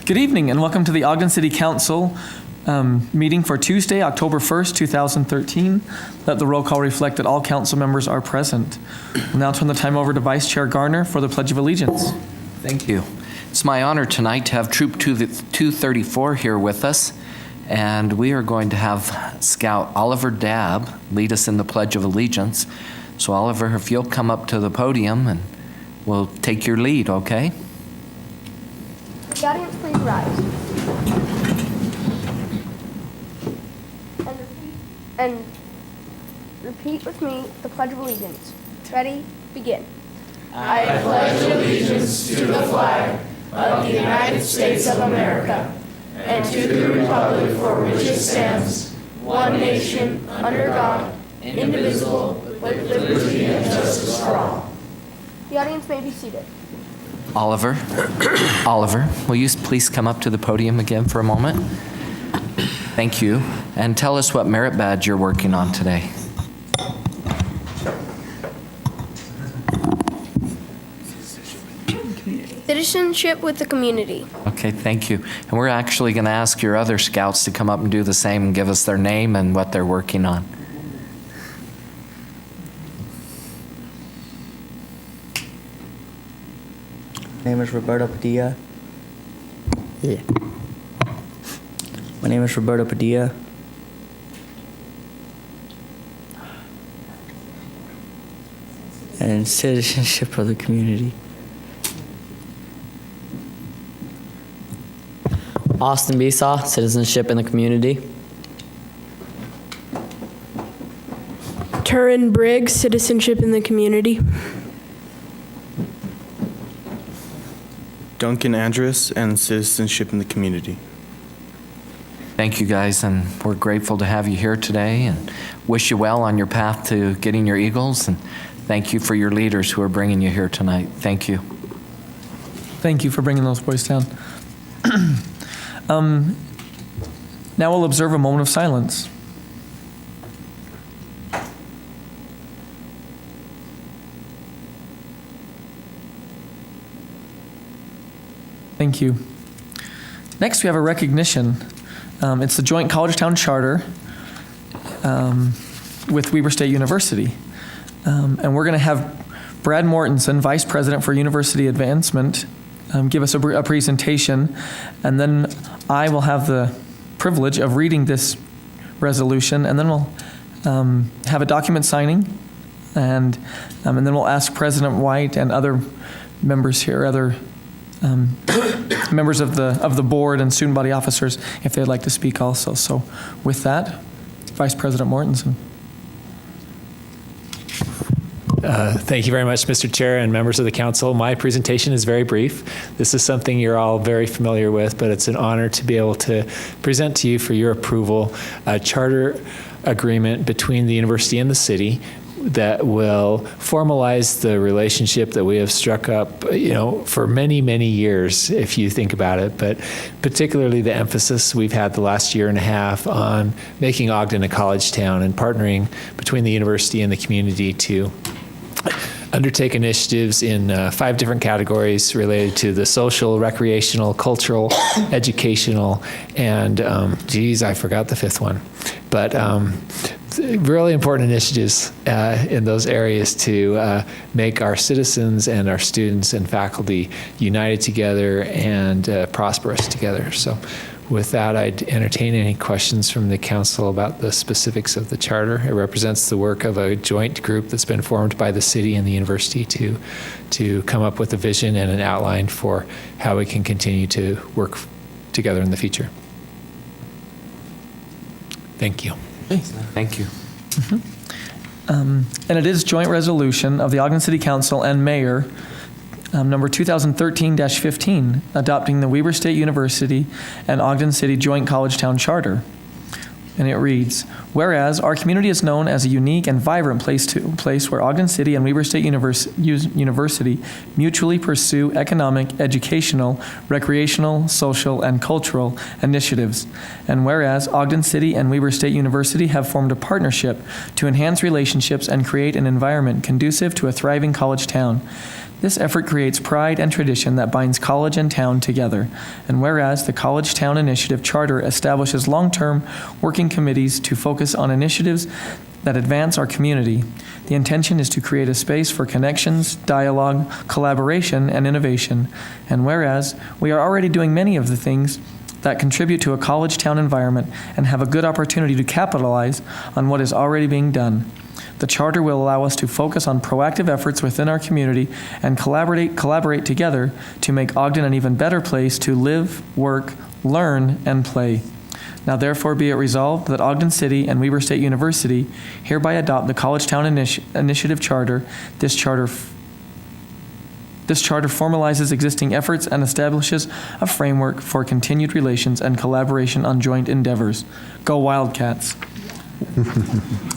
Good evening and welcome to the Ogden City Council meeting for Tuesday, October 1st, 2013. Let the roll call reflect that all council members are present. We'll now turn the time over to Vice Chair Garner for the Pledge of Allegiance. Thank you. It's my honor tonight to have Troop 234 here with us, and we are going to have Scout Oliver Dabb lead us in the Pledge of Allegiance. So Oliver, if you'll come up to the podium and we'll take your lead, okay? The audience, please rise. And repeat with me the Pledge of Allegiance. Ready? Begin. I pledge allegiance to the flag of the United States of America and to the republic for which it stands, one nation, under God, indivisible, with liberty and justice for all. The audience may be seated. Oliver, will you please come up to the podium again for a moment? Thank you. And tell us what merit badge you're working on today. Citizenship with the community. Okay, thank you. And we're actually going to ask your other scouts to come up and do the same and give us their name and what they're working on. My name is Roberto Padilla. My name is Roberto Padilla. And citizenship of the community. Austin Besaw, citizenship in the community. Turin Briggs, citizenship in the community. Duncan Andrus and citizenship in the community. Thank you guys, and we're grateful to have you here today and wish you well on your path to getting your Eagles, and thank you for your leaders who are bringing you here tonight. Thank you. Thank you for bringing those boys down. Now we'll observe a moment of silence. Thank you. Next, we have a recognition. It's the Joint College-Town Charter with Weber State University. And we're going to have Brad Mortensen, Vice President for University Advancement, give us a presentation. And then I will have the privilege of reading this resolution. And then we'll have a document signing. And then we'll ask President White and other members here, other members of the board and student body officers, if they'd like to speak also. So with that, Vice President Mortensen. Thank you very much, Mr. Chair and members of the council. My presentation is very brief. This is something you're all very familiar with, but it's an honor to be able to present to you for your approval a charter agreement between the university and the city that will formalize the relationship that we have struck up, for many, many years, if you think about it, but particularly the emphasis we've had the last year and a half on making Ogden a college town and partnering between the university and the community to undertake initiatives in 5 different categories related to the social, recreational, cultural, educational, and I forgot the 5th one. But really important initiatives in those areas to make our citizens and our students and faculty united together and prosperous together. So with that, I'd entertain any questions from the council about the specifics of the charter. It represents the work of a joint group that's been formed by the city and the university to come up with a vision and an outline for how we can continue to work together in the future. Thank you. Thank you. And it is joint resolution of the Ogden City Council and Mayor, number 2013-15, adopting the Weber State University and Ogden City Joint College-Town Charter. and it reads, whereas our community is known as a unique and vibrant place where Ogden City and Weber State University mutually pursue economic, educational, recreational, social, and cultural initiatives. And whereas Ogden City and Weber State University have formed a partnership to enhance relationships and create an environment conducive to a thriving college town. This effort creates pride and tradition that binds college and town together. And whereas the College Town Initiative Charter establishes long-term working committees to focus on initiatives that advance our community, the intention is to create a space for connections, dialogue, collaboration, and innovation. And whereas we are already doing many of the things that contribute to a college town environment and have a good opportunity to capitalize on what is already being done. The charter will allow us to focus on proactive efforts within our community and collaborate together to make Ogden an even better place to live, work, learn, and play. Now therefore be it resolved that Ogden City and Weber State University hereby adopt the College Town Initiative Charter. This charter formalizes existing efforts and establishes a framework for continued relations and collaboration on joint endeavors. Go Wildcats.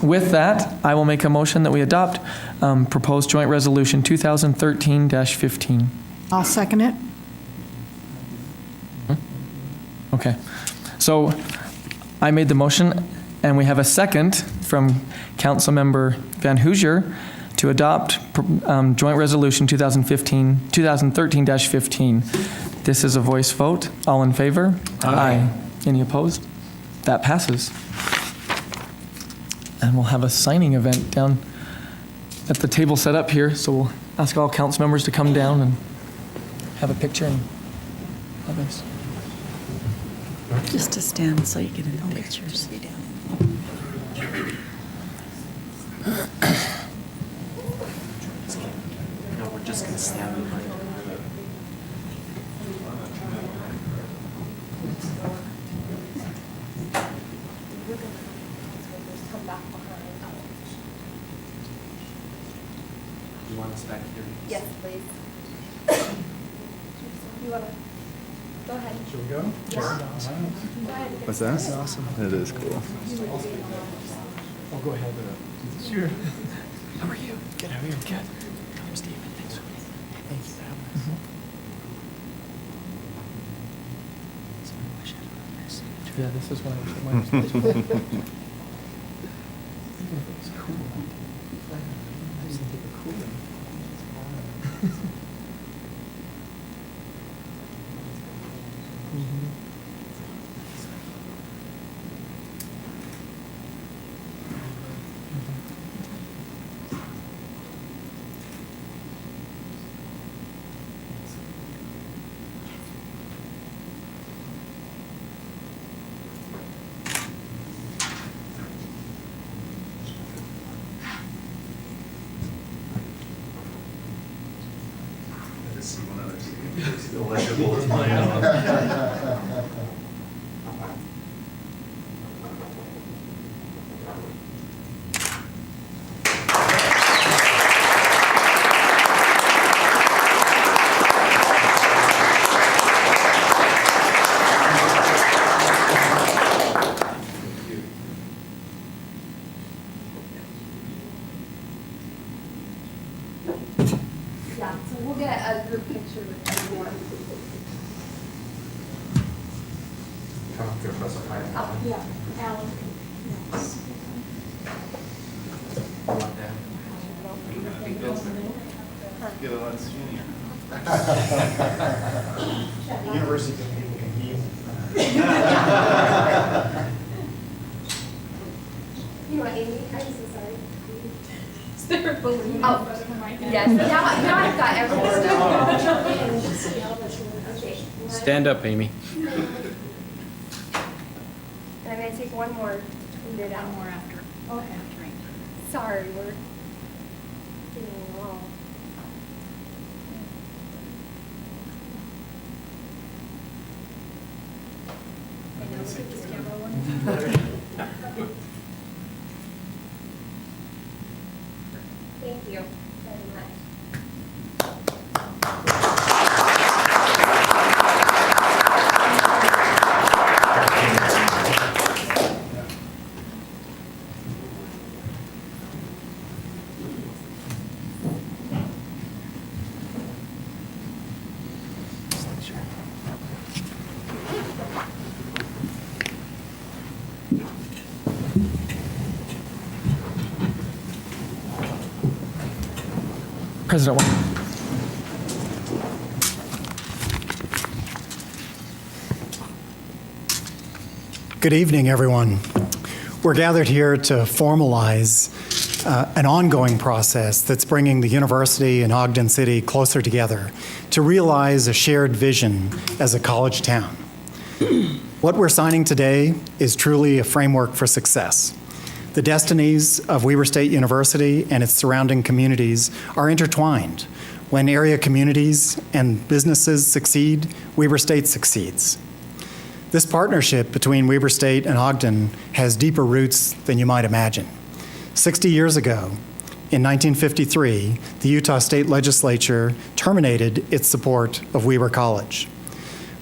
With that, I will make a motion that we adopt proposed joint resolution 2013-15. I'll second it. Okay. So I made the motion, and we have a second from Councilmember Van Hoosier to adopt joint resolution 2013-15. This is a voice vote. All in favor? Aye. Any opposed? That passes. And we'll have a signing event down at the table set up here. So we'll ask all council members to come down and have a picture and others. Just to stand so you get in the pictures. No, we're just going to stand behind it. You want us back here? Yes, please. You want to go ahead? Should we go? Go ahead. What's that? That's awesome. It is cool. I'll go ahead. Sure. How are you? Good. How are you? Good. I'm Steve. Thanks. Thank you for having us. Yeah, this is what I put my It's cool. I just think it's cool. Yeah, so we'll get a group picture with everyone. Yeah, Alan. Get a lot of skinnier. University people can heal. You want Amy? I'm so sorry. Oh, yes. Now I've got everyone. Okay. Stand up, Amy. And I'm going to take one more. Tweet it out more after. Okay. Sorry, we're getting along. Thank you very much. President White. Good evening, everyone. We're gathered here to formalize an ongoing process that's bringing the university and Ogden City closer together to realize a shared vision as a college town. What we're signing today is truly a framework for success. The destinies of Weber State University and its surrounding communities are intertwined. When area communities and businesses succeed, Weber State succeeds. This partnership between Weber State and Ogden has deeper roots than you might imagine. 60 years ago, in 1953, the Utah State Legislature terminated its support of Weber College.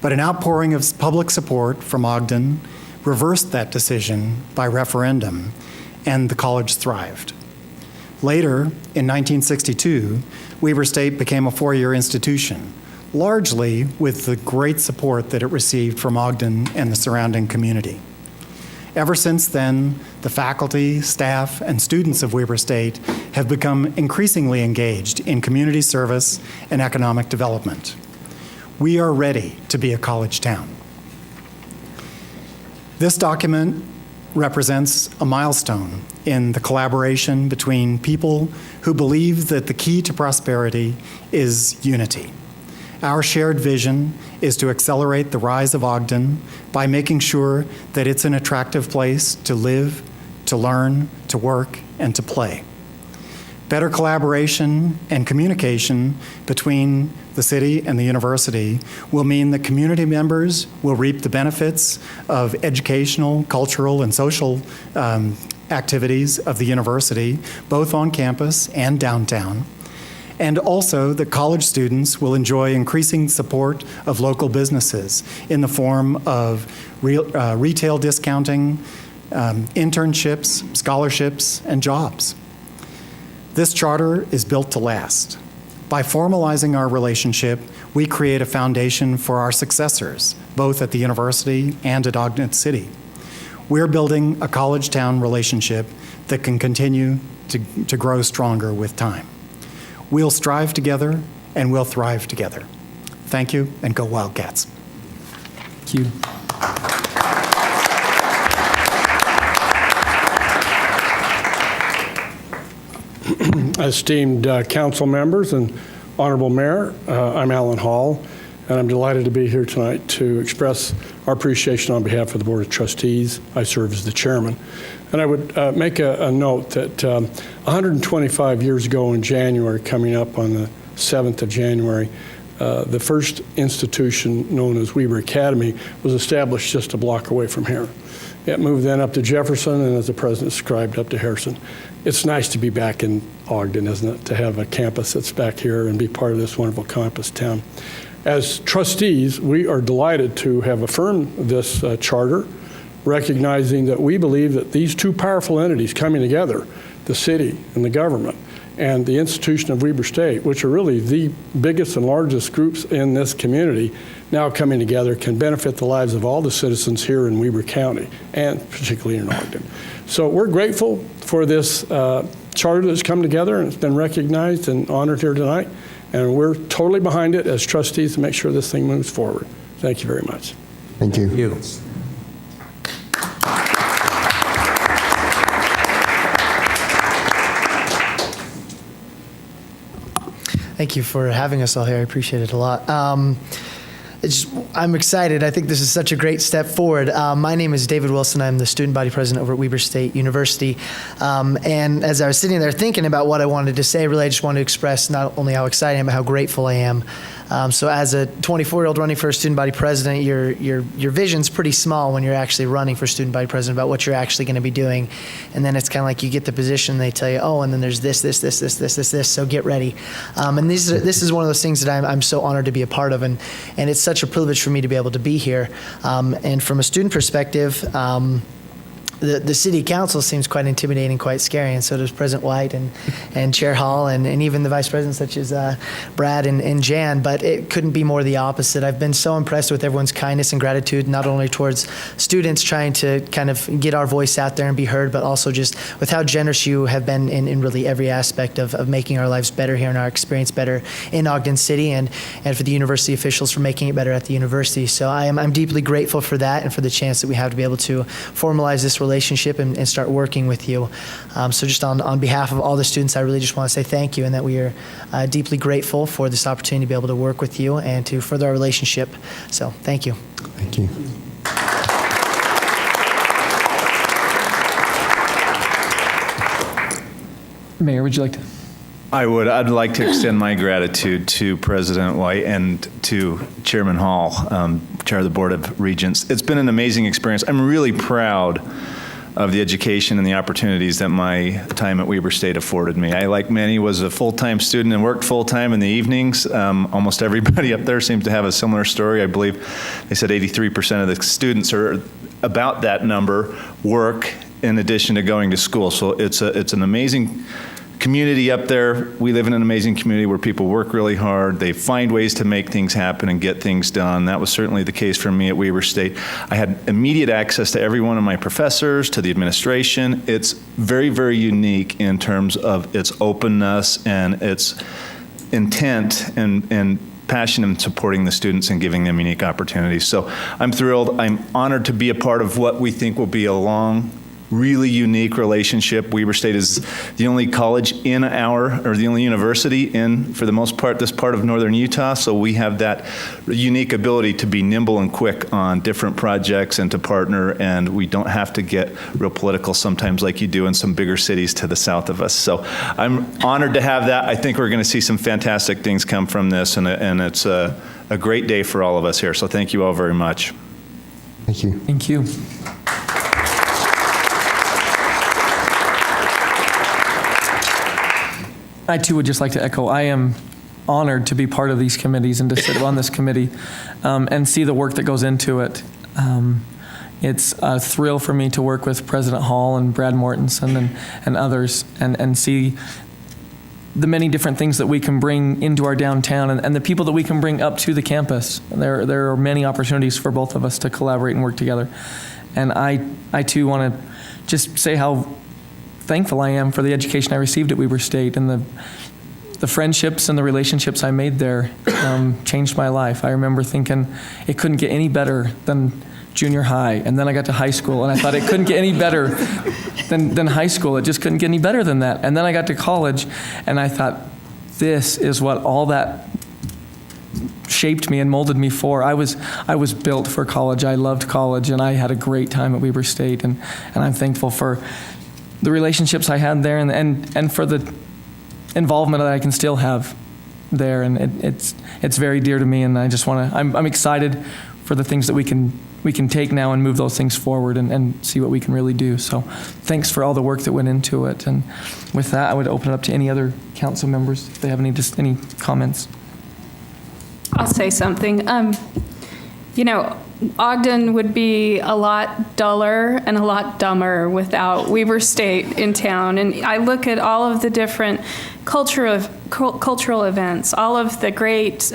But an outpouring of public support from Ogden reversed that decision by referendum, and the college thrived. Later, in 1962, Weber State became a four-year institution, largely with the great support that it received from Ogden and the surrounding community. Ever since then, the faculty, staff, and students of Weber State have become increasingly engaged in community service and economic development. We are ready to be a college town. This document represents a milestone in the collaboration between people who believe that the key to prosperity is unity. Our shared vision is to accelerate the rise of Ogden by making sure that it's an attractive place to live, to learn, to work, and to play. Better collaboration and communication between the city and the university will mean that community members will reap the benefits of educational, cultural, and social activities of the university, both on campus and downtown. And also that college students will enjoy increasing support of local businesses in the form of retail discounting, internships, scholarships, and jobs. This charter is built to last. By formalizing our relationship, we create a foundation for our successors, both at the university and at Ogden City. We're building a college-town relationship that can continue to grow stronger with time. We'll strive together, and we'll thrive together. Thank you, and go Wildcats. Thank you. Esteemed council members and Honorable Mayor, I'm Alan Hall, and I'm delighted to be here tonight to express our appreciation on behalf of the Board of Trustees. I serve as the chairman. And I would make a note that 125 years ago in January, coming up on the 7th of January, the first institution known as Weber Academy was established just a block away from here. It moved then up to Jefferson, and as the president described, up to Harrison. It's nice to be back in Ogden, isn't it, to have a campus that's back here and be part of this wonderful campus town. As trustees, we are delighted to have affirmed this charter, recognizing that we believe that these two powerful entities coming together, the city and the government, and the institution of Weber State, which are really the biggest and largest groups in this community, now coming together can benefit the lives of all the citizens here in Weber County, and particularly in Ogden. So we're grateful for this charter that's come together, and it's been recognized and honored here tonight, and we're totally behind it as trustees to make sure this thing moves forward. Thank you very much. Thank you. Thank you. Thank you for having us all here. I appreciate it a lot. I'm excited. I think this is such a great step forward. My name is David Wilson. I'm the student body president over at Weber State University. And as I was sitting there thinking about what I wanted to say, really I just wanted to express not only how excited I am, but how grateful I am. So as a 24-year-old running for a student body president, your vision's pretty small when you're actually running for student body president about what you're actually going to be doing. And then it's kind of like you get the position, they tell you, oh, and then there's this, so get ready. And this is one of those things that I'm so honored to be a part of, and it's such a privilege for me to be able to be here. And from a student perspective, the city council seems quite intimidating, quite scary, and so does President White and Chair Hall and even the vice presidents such as Brad and Jan, but it couldn't be more the opposite. I've been so impressed with everyone's kindness and gratitude, not only towards students trying to kind of get our voice out there and be heard, but also just with how generous you have been in really every aspect of making our lives better here and our experience better in Ogden City, and for the university officials for making it better at the university. So I'm deeply grateful for that and for the chance that we have to be able to formalize this relationship and start working with you. So just on behalf of all the students, I really just want to say thank you, and that we are deeply grateful for this opportunity to be able to work with you and to further our relationship. So thank you. Thank you. Mayor, would you like to? I'd like to extend my gratitude to President White and to Chairman Hall, Chair of the Board of Regents. It's been an amazing experience. I'm really proud of the education and the opportunities that my time at Weber State afforded me. I, like many, was a full-time student and worked full-time in the evenings. Almost everybody up there seems to have a similar story. I believe they said 83% of the students, or about that number, work in addition to going to school. So it's an amazing community up there. We live in an amazing community where people work really hard. They find ways to make things happen and get things done. That was certainly the case for me at Weber State. I had immediate access to every one of my professors, to the administration. It's very, very unique in terms of its openness and its intent and passion in supporting the students and giving them unique opportunities. So I'm thrilled. I'm honored to be a part of what we think will be a long, really unique relationship. Weber State is the only college the only university in, for the most part, this part of northern Utah. So we have that unique ability to be nimble and quick on different projects and to partner, and we don't have to get real political sometimes like you do in some bigger cities to the south of us. So I'm honored to have that. I think we're going to see some fantastic things come from this, and it's a great day for all of us here. So thank you all very much. Thank you. Thank you. I too would just like to echo, I am honored to be part of these committees and to sit on this committee and see the work that goes into it. It's a thrill for me to work with President Hall and Brad Mortensen and others and see the many different things that we can bring into our downtown and the people that we can bring up to the campus. There are many opportunities for both of us to collaborate and work together. And I too want to just say how thankful I am for the education I received at Weber State, and the friendships and the relationships I made there changed my life. I remember thinking it couldn't get any better than junior high, and then I got to high school and I thought it couldn't get any better than high school. It just couldn't get any better than that. And then I got to college and I thought, this is what all that shaped me and molded me for. I was built for college. I loved college, and I had a great time at Weber State, and I'm thankful for the relationships I had there and for the involvement that I can still have there. And it's very dear to me, and I just want to, I'm excited for the things that we can take now and move those things forward and see what we can really do. So thanks for all the work that went into it. And with that, I would open it up to any other council members if they have any comments. I'll say something. Ogden would be a lot duller and a lot dumber without Weber State in town. And I look at all of the different cultural events, all of the great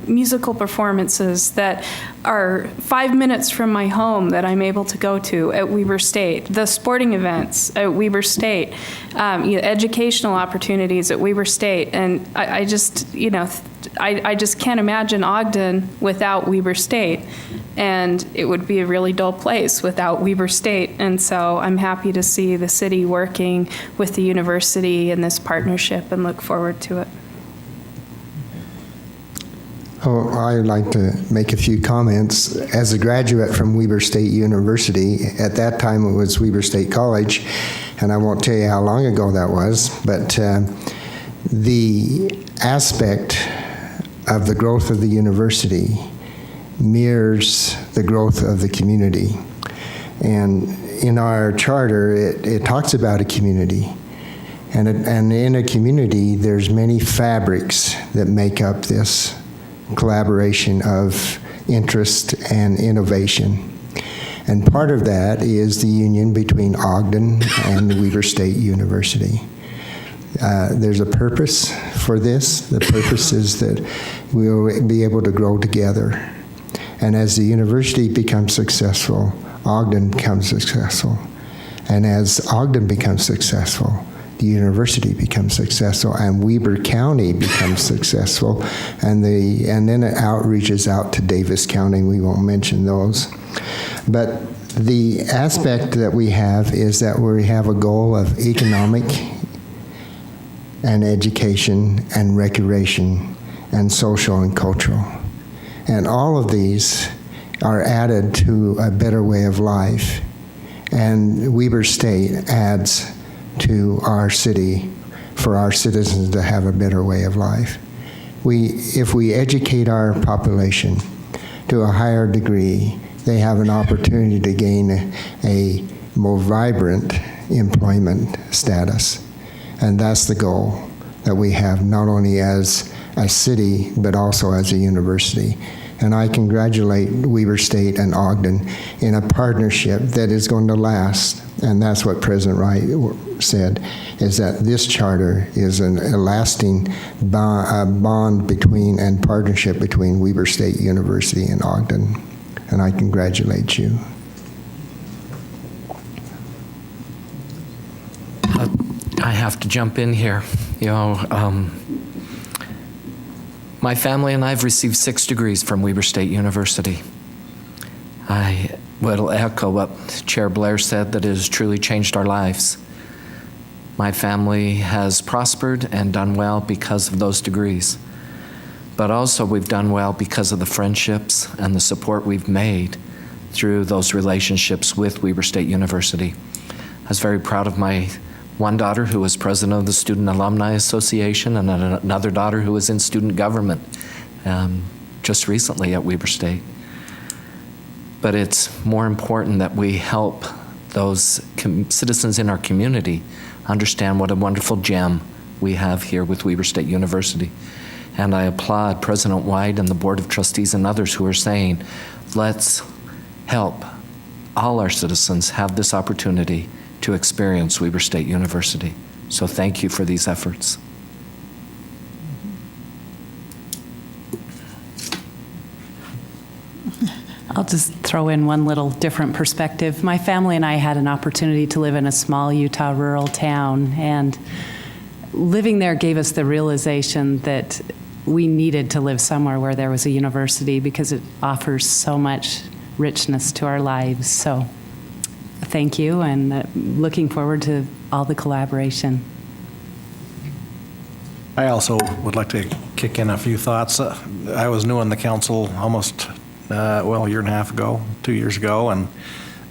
musical performances that are 5 minutes from my home that I'm able to go to at Weber State, the sporting events at Weber State, educational opportunities at Weber State. And I just can't imagine Ogden without Weber State. And it would be a really dull place without Weber State. And so I'm happy to see the city working with the university in this partnership and look forward to it. Oh, I'd like to make a few comments. As a graduate from Weber State University, at that time it was Weber State College, and I won't tell you how long ago that was, but the aspect of the growth of the university mirrors the growth of the community. And in our charter, it talks about a community. And in a community, there's many fabrics that make up this collaboration of interest and innovation. And part of that is the union between Ogden and Weber State University. There's a purpose for this. The purpose is that we'll be able to grow together. And as the university becomes successful, Ogden becomes successful. And as Ogden becomes successful, the university becomes successful, and Weber County becomes successful, and then it outreaches out to Davis County. We won't mention those. But the aspect that we have is that we have a goal of economic and education and recreation and social and cultural. And all of these are added to a better way of life. And Weber State adds to our city for our citizens to have a better way of life. If we educate our population to a higher degree, they have an opportunity to gain a more vibrant employment status. And that's the goal that we have, not only as a city, but also as a university. And I congratulate Weber State and Ogden in a partnership that is going to last. And that's what President Wright said, is that this charter is a lasting bond between and partnership between Weber State University and Ogden. And I congratulate you. I have to jump in here. My family and I have received 6 degrees from Weber State University. I will echo what Chair Blair said, that it has truly changed our lives. My family has prospered and done well because of those degrees. But also we've done well because of the friendships and the support we've made through those relationships with Weber State University. I was very proud of my one daughter who was president of the Student Alumni Association, and another daughter who was in student government just recently at Weber State. But it's more important that we help those citizens in our community understand what a wonderful gem we have here with Weber State University. And I applaud President White and the Board of Trustees and others who are saying, let's help all our citizens have this opportunity to experience Weber State University. So thank you for these efforts. I'll just throw in one little different perspective. My family and I had an opportunity to live in a small Utah rural town, and living there gave us the realization that we needed to live somewhere where there was a university, because it offers so much richness to our lives. So thank you, and looking forward to all the collaboration. I also would like to kick in a few thoughts. I was new on the council almost, a year and a half ago, 2 years ago, and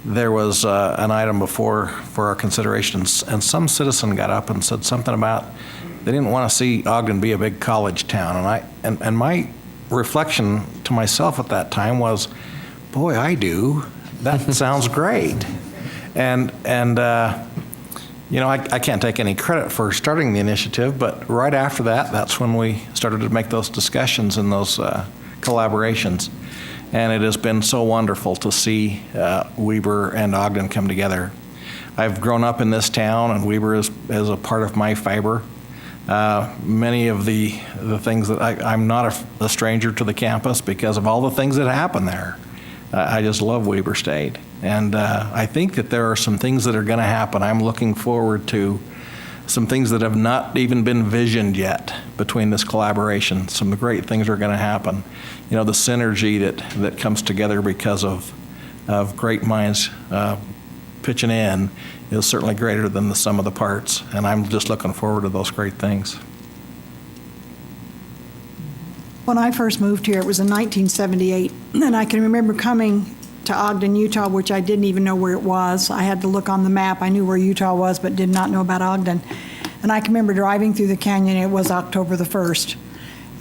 there was an item before for our considerations, and some citizen got up and said something about they didn't want to see Ogden be a big college town. And my reflection to myself at that time was, boy, I do. That sounds great. And I can't take any credit for starting the initiative, but right after that, that's when we started to make those discussions and those collaborations. And it has been so wonderful to see Weber and Ogden come together. I've grown up in this town, and Weber is a part of my fiber. Many of the things that I'm not a stranger to the campus because of all the things that happen there. I just love Weber State. And I think that there are some things that are going to happen. I'm looking forward to some things that have not even been visioned yet between this collaboration. Some great things are going to happen. The synergy that comes together because of great minds pitching in is certainly greater than the sum of the parts. And I'm just looking forward to those great things. When I first moved here, it was in 1978, and I can remember coming to Ogden, Utah, which I didn't even know where it was. I had to look on the map. I knew where Utah was, but did not know about Ogden. And I can remember driving through the canyon. It was October the 1st.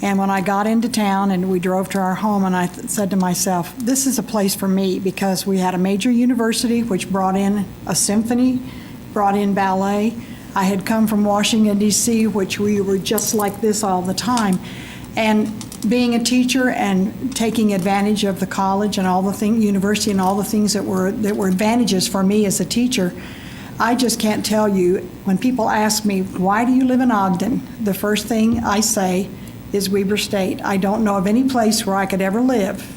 And when I got into town and we drove to our home, and I said to myself, this is a place for me, because we had a major university which brought in a symphony, brought in ballet. I had come from Washington, D.C., which we were just like this all the time. And being a teacher and taking advantage of the college and all the university and all the things that were advantages for me as a teacher, I just can't tell you, when people ask me, why do you live in Ogden? The first thing I say is Weber State. I don't know of any place where I could ever live,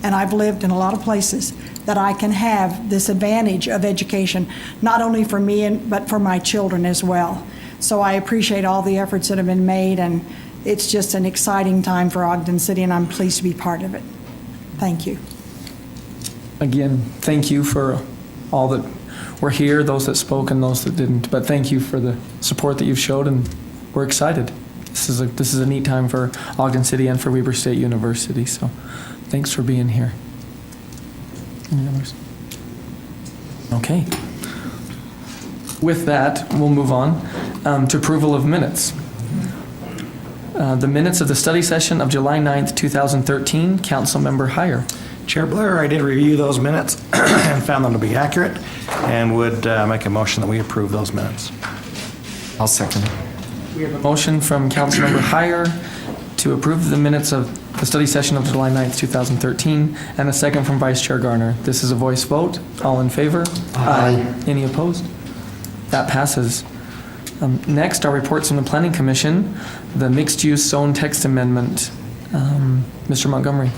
and I've lived in a lot of places, that I can have this advantage of education, not only for me, but for my children as well. So I appreciate all the efforts that have been made, and it's just an exciting time for Ogden City, and I'm pleased to be part of it. Thank you. Again, thank you for all that were here, those that spoke and those that didn't. But thank you for the support that you've showed, and we're excited. This is a neat time for Ogden City and for Weber State University. So thanks for being here. Any others? Okay. With that, we'll move on to approval of minutes. The minutes of the study session of July 9th, 2013, Councilmember Heyer. Chair Blair, I did review those minutes and found them to be accurate and would make a motion that we approve those minutes. I'll second. We have a motion from Councilmember Heyer to approve the minutes of the study session of July 9th, 2013, and a second from Vice Chair Garner. This is a voice vote. All in favor? Aye. Any opposed? That passes. Next are reports from the Planning Commission, the mixed-use zone text amendment. Mr. Montgomery.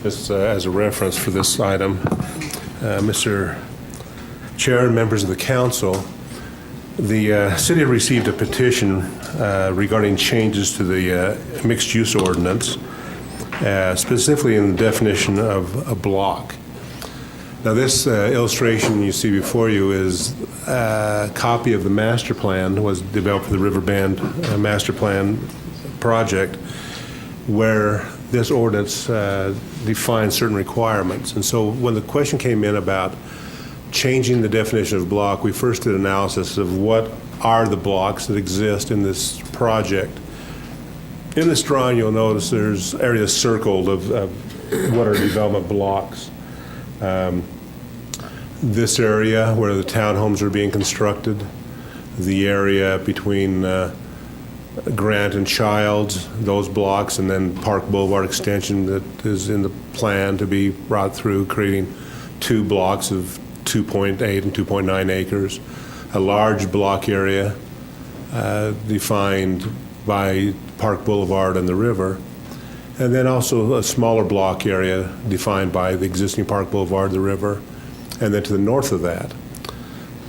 Just as a reference for this item, Mr. Chair and members of the council, the city received a petition regarding changes to the mixed-use ordinance, specifically in the definition of a block. Now, this illustration you see before you is a copy of the master plan, was developed for the Riverbend Master Plan project, where this ordinance defines certain requirements. And so when the question came in about changing the definition of block, we first did analysis of what are the blocks that exist in this project. In this drawing, you'll notice there's areas circled of what are development blocks. This area where the townhomes are being constructed, the area between Grant and Childs, those blocks, and then Park Boulevard extension that is in the plan to be brought through, creating 2 blocks of 2.8 and 2.9 acres. A large block area defined by Park Boulevard and the river, and then also a smaller block area defined by the existing Park Boulevard, the river, and then to the north of that.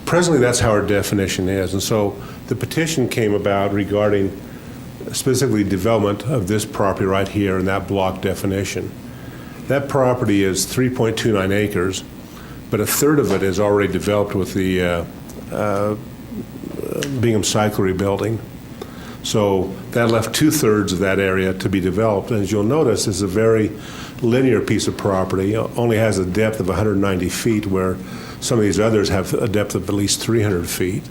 Presently, that's how our definition is, and so the petition came about regarding specifically development of this property right here in that block definition. That property is 3.29 acres, but a third of it is already developed with the Bingham Cyclery building. So that left 2/3 of that area to be developed. And as you'll notice, it's a very linear piece of property. It only has a depth of 190 feet, where some of these others have a depth of at least 300 feet,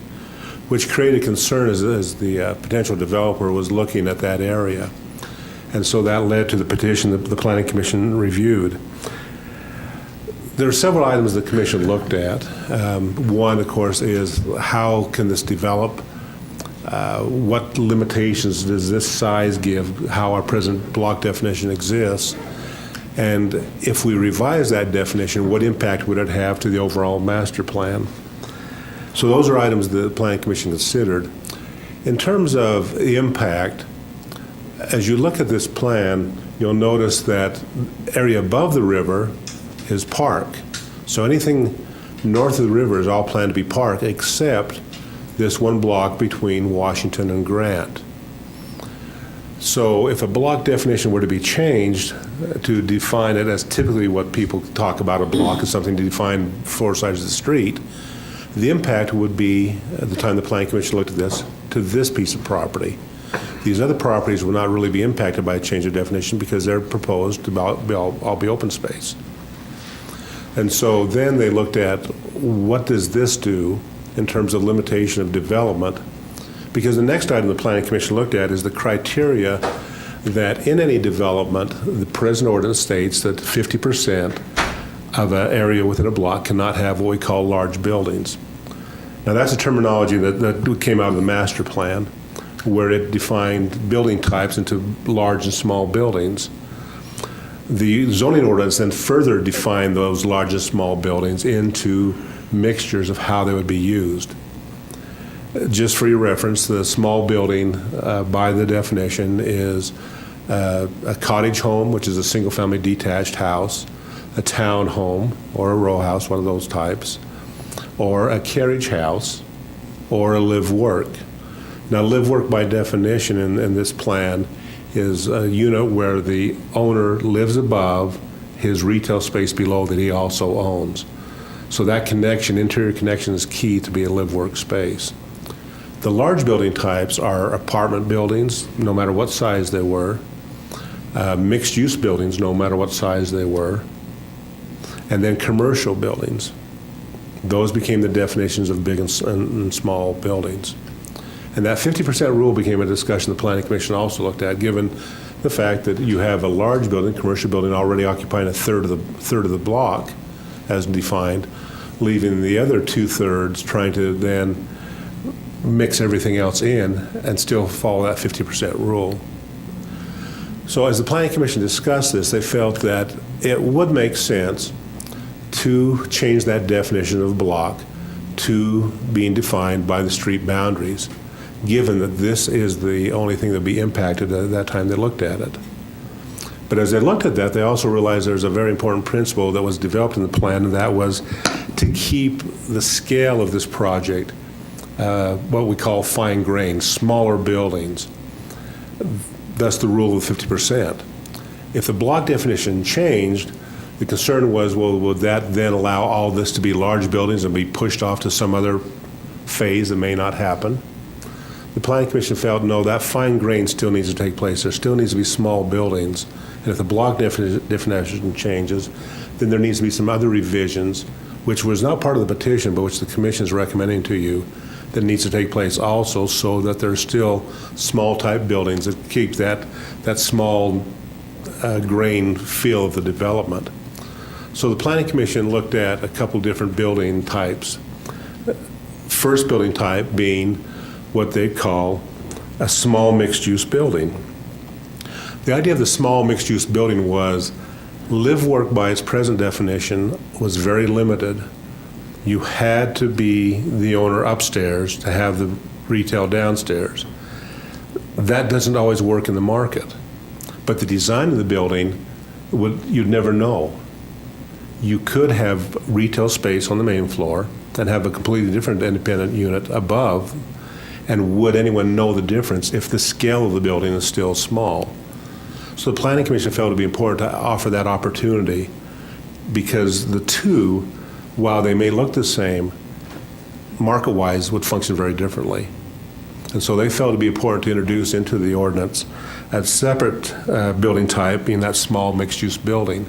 which created concern as the potential developer was looking at that area. And so that led to the petition that the Planning Commission reviewed. There are several items the Commission looked at. One, of course, is how can this develop? What limitations does this size give, how our present block definition exists? And if we revise that definition, what impact would it have to the overall master plan? So those are items the Planning Commission considered. In terms of the impact, as you look at this plan, you'll notice that area above the river is park. So anything north of the river is all planned to be park, except this one block between Washington and Grant. So if a block definition were to be changed to define it as typically what people talk about a block as something to define 4 sides of the street, the impact would be, at the time the Planning Commission looked at this, to this piece of property. These other properties will not really be impacted by a change of definition because they're proposed to all be open space. And so then they looked at what does this do in terms of limitation of development, because the next item the Planning Commission looked at is the criteria that in any development, the present ordinance states that 50% of an area within a block cannot have what we call large buildings. Now that's a terminology that came out of the master plan, where it defined building types into large and small buildings. The zoning ordinance then further defined those large and small buildings into mixtures of how they would be used. Just for your reference, the small building, by the definition, is a cottage home, which is a single-family detached house, a town home, or a row house, one of those types, or a carriage house, or a live-work. Now, live-work, by definition in this plan, is a unit where the owner lives above his retail space below that he also owns. So that connection, interior connection, is key to be a live-work space. The large building types are apartment buildings, no matter what size they were, mixed-use buildings, no matter what size they were, and then commercial buildings. Those became the definitions of big and small buildings. And that 50% rule became a discussion the Planning Commission also looked at, given the fact that you have a large building, commercial building, already occupying a third of the block, as defined, leaving the other 2/3 trying to then mix everything else in and still follow that 50% rule. So as the Planning Commission discussed this, they felt that it would make sense to change that definition of block to being defined by the street boundaries, given that this is the only thing that would be impacted at that time they looked at it. But as they looked at that, they also realized there's a very important principle that was developed in the plan, and that was to keep the scale of this project what we call fine grained, smaller buildings. Thus the rule of 50%. If the block definition changed, the concern was, well, would that then allow all this to be large buildings and be pushed off to some other phase that may not happen? The Planning Commission felt, no, that fine grain still needs to take place. There still needs to be small buildings. And if the block definition changes, then there needs to be some other revisions, which was not part of the petition, but which the Commission is recommending to you, that needs to take place also, so that there's still small type buildings that keep that small grain feel of the development. So the Planning Commission looked at a couple different building types. First building type being what they call a small mixed-use building. The idea of the small mixed-use building was live-work by its present definition was very limited. You had to be the owner upstairs to have the retail downstairs. That doesn't always work in the market. But the design of the building, you'd never know. You could have retail space on the main floor and have a completely different independent unit above, and would anyone know the difference if the scale of the building is still small? So the Planning Commission felt it would be important to offer that opportunity, because the two, while they may look the same, market-wise would function very differently. And so they felt it would be important to introduce into the ordinance a separate building type, being that small mixed-use building.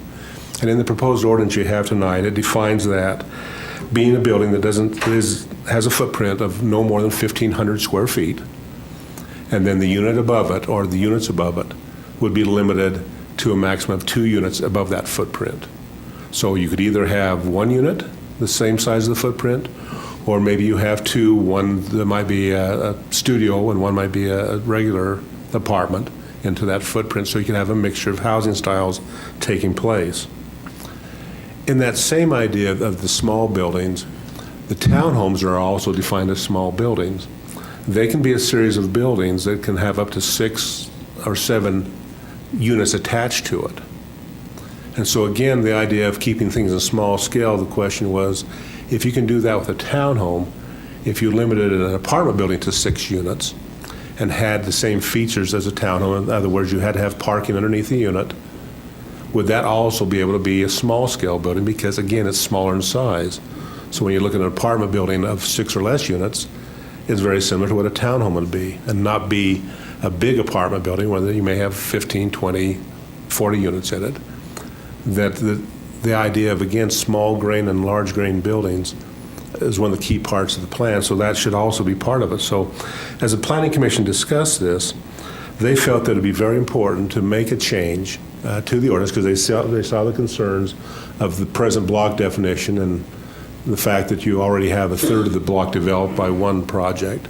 And in the proposed ordinance you have tonight, it defines that being a building that has a footprint of no more than 1,500 square feet, and then the unit above it, or the units above it, would be limited to a maximum of 2 units above that footprint. So you could either have one unit, the same size of the footprint, or maybe you have two, one that might be a studio and one might be a regular apartment into that footprint, so you can have a mixture of housing styles taking place. In that same idea of the small buildings, the townhomes are also defined as small buildings. They can be a series of buildings that can have up to 6 or 7 units attached to it. And so again, the idea of keeping things in small scale, the question was, if you can do that with a townhome, if you limited an apartment building to 6 units and had the same features as a townhome, in other words, you had to have parking underneath the unit, would that also be able to be a small scale building? Because again, it's smaller in size. So when you look at an apartment building of 6 or less units, it's very similar to what a townhome would be, and not be a big apartment building where you may have 15, 20, 40 units in it, that the idea of, again, small grain and large grain buildings is one of the key parts of the plan, so that should also be part of it. So as the Planning Commission discussed this, they felt that it would be very important to make a change to the ordinance because they saw the concerns of the present block definition and the fact that you already have a third of the block developed by one project,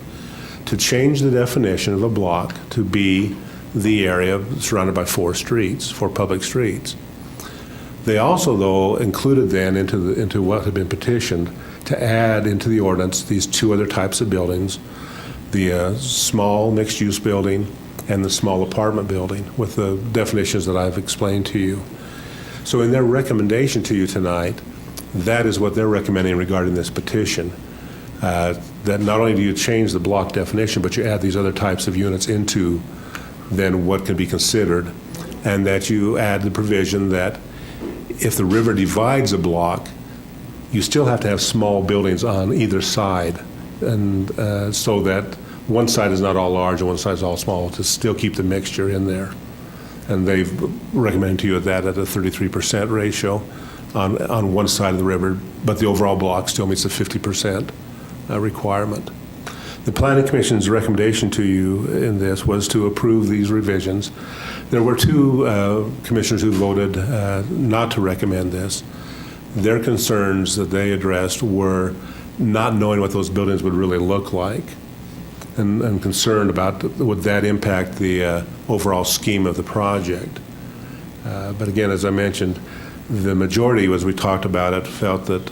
to change the definition of a block to be the area surrounded by four public streets. They also, though, included then into what had been petitioned to add into the ordinance these two other types of buildings, the small mixed-use building and the small apartment building, with the definitions that I've explained to you. So in their recommendation to you tonight, that is what they're recommending regarding this petition, that not only do you change the block definition, but you add these other types of units into then what can be considered, and that you add the provision that if the river divides a block, you still have to have small buildings on either side, and so that one side is not all large and one side is all small, to still keep the mixture in there. And they've recommended to you that at a 33% ratio on one side of the river, but the overall block still meets the 50% requirement. The Planning Commission's recommendation to you in this was to approve these revisions. There were two commissioners who voted not to recommend this. Their concerns that they addressed were not knowing what those buildings would really look like, and concerned about would that impact the overall scheme of the project. But again, as I mentioned, the majority, as we talked about it, felt that,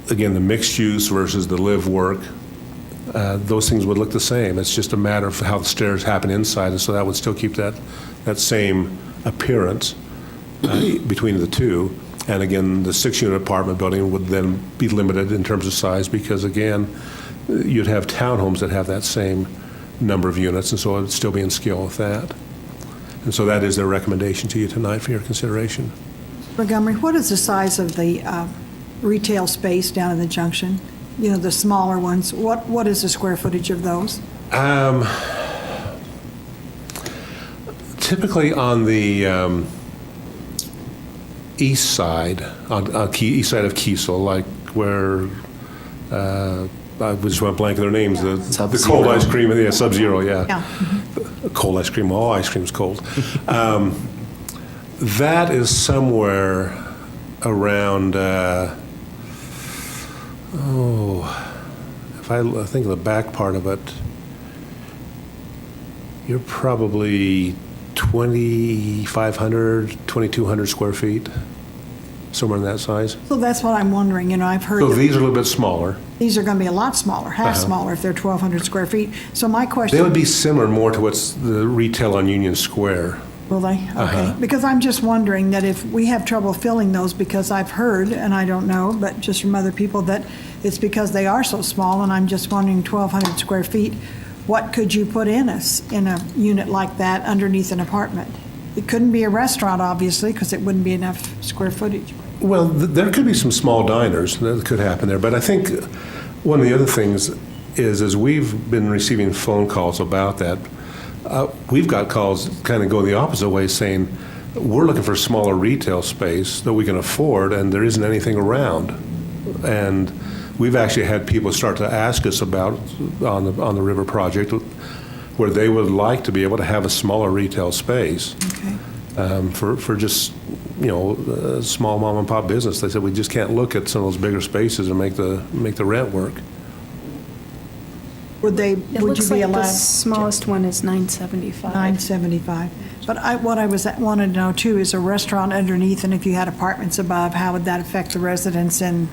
again, the mixed use versus the live work, those things would look the same. It's just a matter of how the stairs happen inside, and so that would still keep that same appearance between the two. And again, the 6-unit apartment building would then be limited in terms of size because, again, you'd have townhomes that have that same number of units, and so it would still be in scale with that. And so that is their recommendation to you tonight for your consideration. Montgomery, what is the size of the retail space down in the junction? You know, the smaller ones. What is the square footage of those? Typically on the east side, east side of Kiesel, like where I just went blank on their names. The cold ice cream, yeah, Sub-Zero, yeah. Cold ice cream. All ice cream is cold. That is somewhere around. If I think of the back part of it, you're probably 2,500, 2,200 square feet, somewhere in that size. So that's what I'm wondering. You know, I've heard. So these are a little bit smaller. These are going to be a lot smaller, half smaller if they're 1,200 square feet. So my question. They would be similar more to what's the retail on Union Square. Will they? Okay. Because I'm just wondering that if we have trouble filling those, because I've heard, and I don't know, but just from other people, that it's because they are so small, and I'm just wondering 1,200 square feet, what could you put in a unit like that underneath an apartment? It couldn't be a restaurant, obviously, because it wouldn't be enough square footage. Well, there could be some small diners that could happen there, but I think one of the other things is, as we've been receiving phone calls about that, we've got calls kind of going the opposite way, saying we're looking for smaller retail space that we can afford, and there isn't anything around. And we've actually had people start to ask us about on the river project where they would like to be able to have a smaller retail space for just a small mom and pop business. They said we just can't look at some of those bigger spaces and make the rent work. Would you be allowed? The smallest one is 975. 975. But what I wanted to know too is a restaurant underneath, and if you had apartments above, how would that affect the residents and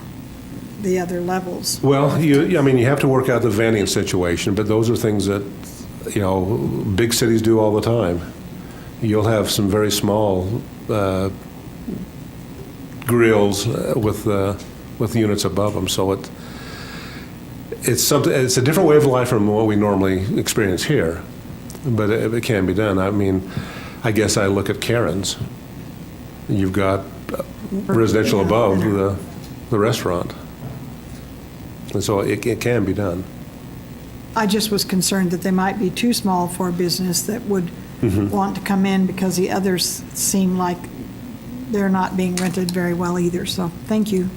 the other levels? Well, you have to work out the vending situation, but those are things that big cities do all the time. You'll have some very small grills with units above them, so it's a different way of life from what we normally experience here, but it can be done. I mean, I guess I look at Karen's. You've got residential above the restaurant, and so it can be done. I just was concerned that they might be too small for a business that would want to come in, because the others seem like they're not being rented very well either. So thank you.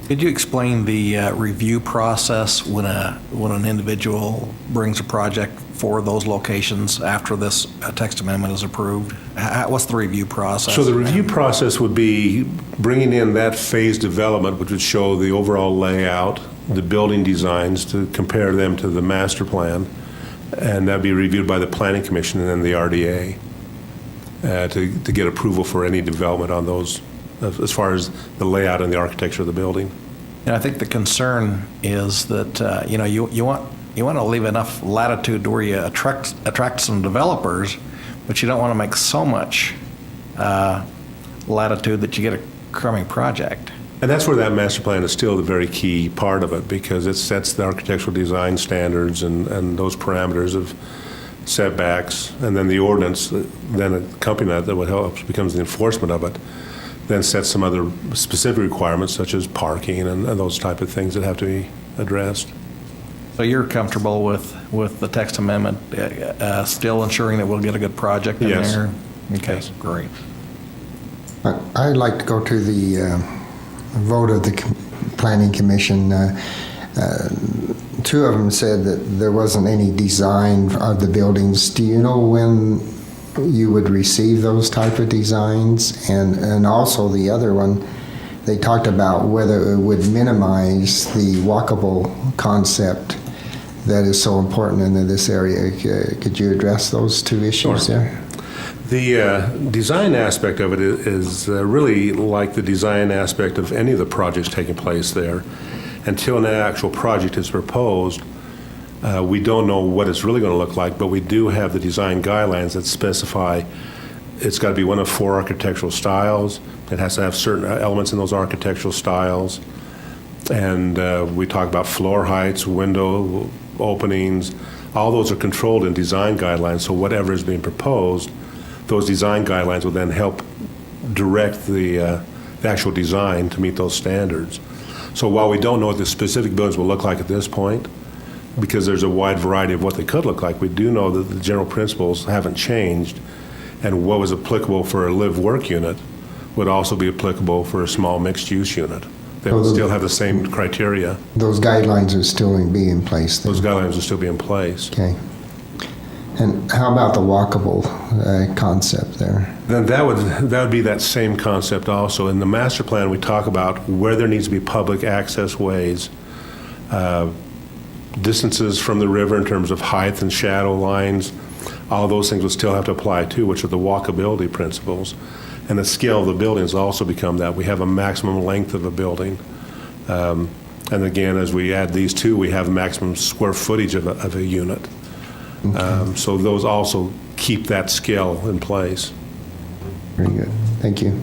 Could you explain the review process when an individual brings a project for those locations after this text amendment is approved? What's the review process? So the review process would be bringing in that phase development, which would show the overall layout, the building designs, to compare them to the master plan, and that'd be reviewed by the Planning Commission and then the RDA to get approval for any development on those, as far as the layout and the architecture of the building. And I think the concern is that you want to leave enough latitude to where you attract some developers, but you don't want to make so much latitude that you get a crummy project. And that's where that master plan is still the very key part of it, because it sets the architectural design standards and those parameters of setbacks, and then the ordinance then accompanying that would help becomes the enforcement of it, then sets some other specific requirements such as parking and those type of things that have to be addressed. So you're comfortable with the text amendment still ensuring that we'll get a good project in Yes. there? Okay, great. I'd like to go to the vote of the Planning Commission. Two of them said that there wasn't any design of the buildings. Do you know when you would receive those type of designs? And also the other one, they talked about whether it would minimize the walkable concept that is so important in this area. Could you address those two issues there? The design aspect of it is really like the design aspect of any of the projects taking place there. Until an actual project is proposed, we don't know what it's really going to look like, but we do have the design guidelines that specify it's got to be one of 4 architectural styles. It has to have certain elements in those architectural styles. And we talk about floor heights, window openings. All those are controlled in design guidelines, so whatever is being proposed, those design guidelines will then help direct the actual design to meet those standards. So while we don't know what the specific buildings will look like at this point, because there's a wide variety of what they could look like, we do know that the general principles haven't changed, and what was applicable for a live-work unit would also be applicable for a small mixed-use unit. They would still have the same criteria. Those guidelines would still be in place then? Those guidelines will still be in place. Okay. And how about the walkable concept there? Then that would be that same concept also. In the master plan, we talk about where there needs to be public access ways, distances from the river in terms of height and shadow lines. All those things would still have to apply too, which are the walkability principles. And the scale of the buildings also become that. We have a maximum length of a building. And again, as we add these two, we have maximum square footage of a unit. So those also keep that scale in place. Very good. Thank you.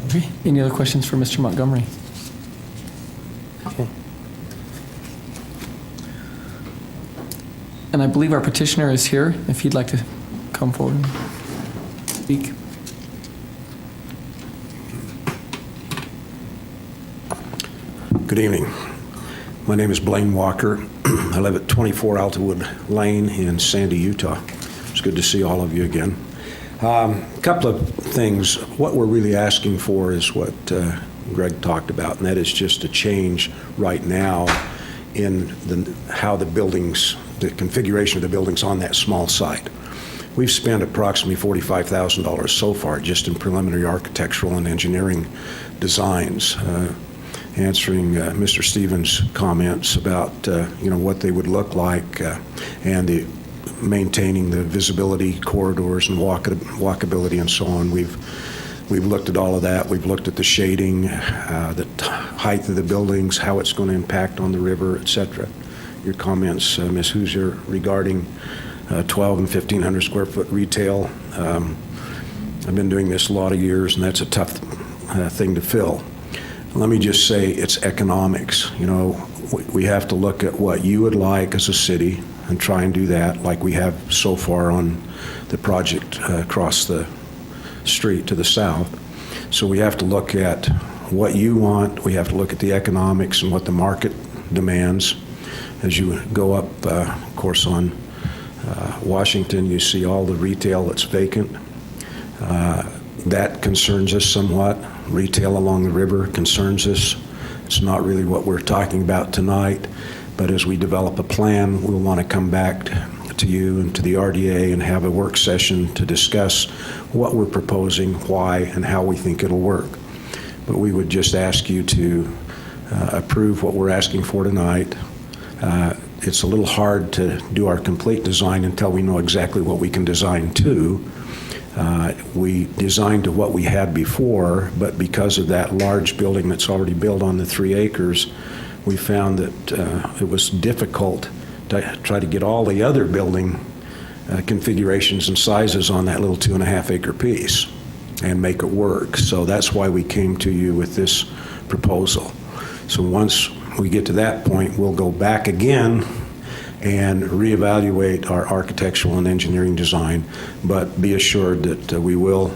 Okay. Any other questions for Mr. Montgomery? Okay. And I believe our petitioner is here, if he'd like to come forward and speak. Good evening. My name is Blaine Walker. I live at 24 Altawood Lane in Sandy, Utah. It's good to see all of you again. A couple of things. What we're really asking for is what Greg talked about, and that is just a change right now in how the buildings, the configuration of the buildings on that small site. We've spent approximately $45,000 so far just in preliminary architectural and engineering designs. Answering Mr. Stevens' comments about what they would look like and maintaining the visibility corridors and walkability and so on. We've looked at all of that. We've looked at the shading, the height of the buildings, how it's going to impact on the river, etc. Your comments, Ms. Hoosier, regarding 12 and 1,500 square foot retail. I've been doing this a lot of years, and that's a tough thing to fill. Let me just say it's economics. We have to look at what you would like as a city and try and do that like we have so far on the project across the street to the south. So we have to look at what you want. We have to look at the economics and what the market demands. As you go up, of course, on Washington, you see all the retail that's vacant. That concerns us somewhat. Retail along the river concerns us. It's not really what we're talking about tonight, but as we develop a plan, we'll want to come back to you and to the RDA and have a work session to discuss what we're proposing, why, and how we think it'll work. But we would just ask you to approve what we're asking for tonight. It's a little hard to do our complete design until we know exactly what we can design to. We designed to what we had before, but because of that large building that's already built on the 3 acres, we found that it was difficult to try to get all the other building configurations and sizes on that little 2.5 acre piece and make it work. So that's why we came to you with this proposal. So once we get to that point, we'll go back again and reevaluate our architectural and engineering design, but be assured that we will